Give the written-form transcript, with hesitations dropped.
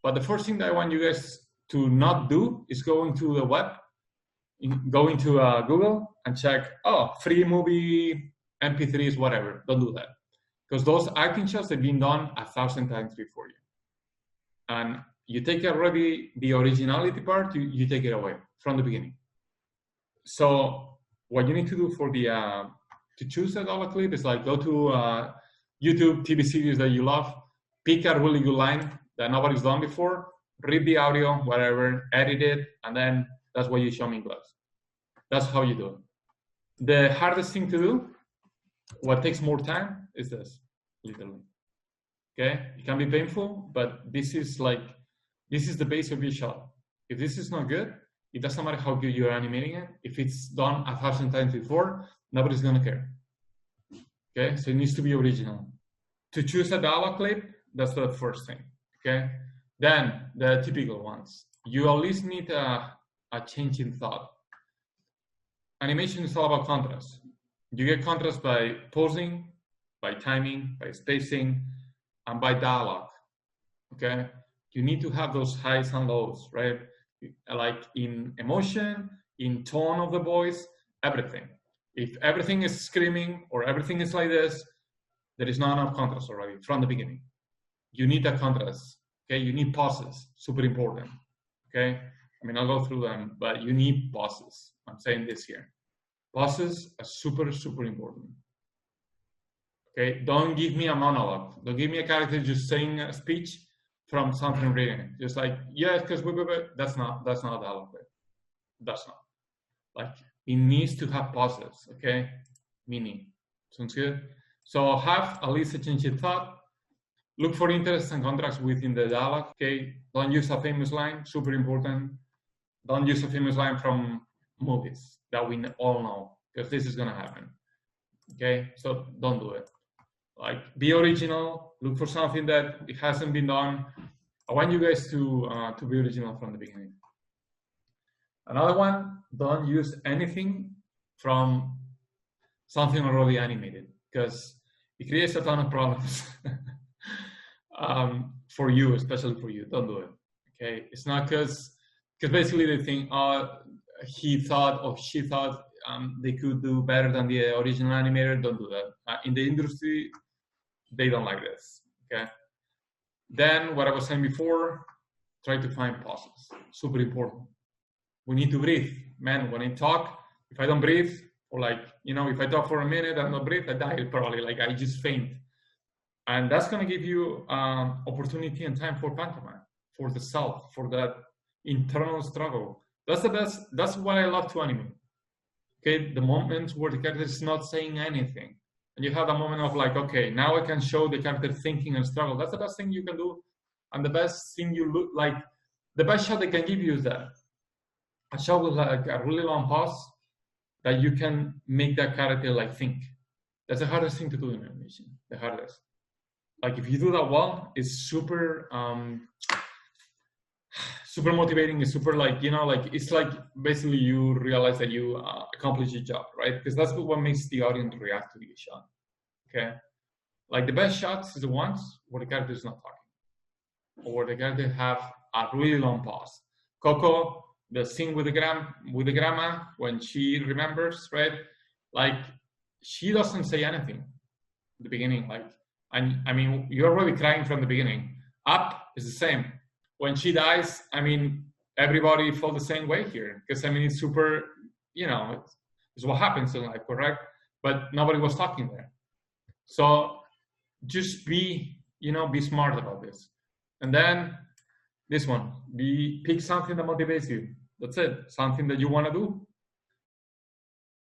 But the first thing that I want you guys to not do is go into the web, go into Google and check, oh, free movie, MP3s, whatever. Don't do that. Because those acting shots have been done 1,000 times before you. And you take already the originality part, you take it away from the beginning. So what you need to do for the to choose a dollar clip is like go to YouTube TV series that you love, pick a really good line that nobody's done before, read the audio, whatever, edit it, and then that's what you show me in class. That's how you do it. The hardest thing to do, what takes more time, is this, literally. Okay, it can be painful, but this is the base of your shot. If this is not good, it doesn't matter how good you're animating it. If it's done 1,000 times before, nobody's gonna care. Okay, so it needs to be original. To choose a dialogue clip, that's the first thing. Okay, then the typical ones. You at least need a change in thought. Animation is all about contrast. You get contrast by posing, by timing, by spacing, and by dialogue. Okay, you need to have those highs and lows, right? Like in emotion, in tone of the voice, everything. If everything is screaming or everything is like this, there is not enough contrast already from the beginning. You need that contrast. Okay, you need pauses, super important. Okay, I mean, I'll go through them, but you need pauses. I'm saying this here. Pauses are super, super important. Okay, don't give me a monologue. Don't give me a character just saying a speech from something written. Just like, yes, because that's not dialogue. That's not. Like, it needs to have pauses, okay? Meaning. Sounds good? So have at least a change in thought. Look for interest and contrast within the dialogue, okay? Don't use a famous line, super important. Don't use a famous line from movies that we all know, because this is gonna happen, okay? So don't do it. Like, be original, look for something that it hasn't been done. I want you guys to be original from the beginning. Another one, don't use anything from something already animated, because it creates a ton of problems for you, especially for you. Don't do it, okay? It's not because basically they think, he thought or she thought they could do better than the original animator. Don't do that. In the industry, they don't like this, okay? Then what I was saying before, try to find pauses, super important. We need to breathe. Man, when I talk, if I don't breathe, or like, you know, if I talk for a minute and not breathe, I die probably, like I just faint. And that's gonna give you opportunity and time for pantomime, for the self, for that internal struggle. That's the best, that's what I love to animate. Okay, the moments where the character is not saying anything. And you have a moment of like, okay, now I can show the character thinking and struggle. That's the best thing you can do. And the best thing you look like, the best shot they can give you is that. A shot with like a really long pause that you can make that character like think. That's the hardest thing to do in animation, the hardest. Like if you do that well, it's super, super motivating. It's super like, you know, like it's like basically you realize that you accomplished your job, right? Because that's what makes the audience react to your shot, okay? Like the best shots is the ones where the character is not talking, or the character have a really long pause. Coco, the scene with the grandma when she remembers, right? Like she doesn't say anything at the beginning. Like, and I mean, you're already crying from the beginning. Up is the same. When she dies, I mean, everybody felt the same way here because I mean, it's super, you know, it's what happens in life, correct? But nobody was talking there. So just be, you know, be smart about this. And then this one, pick something that motivates you. That's it. Something that you want to do.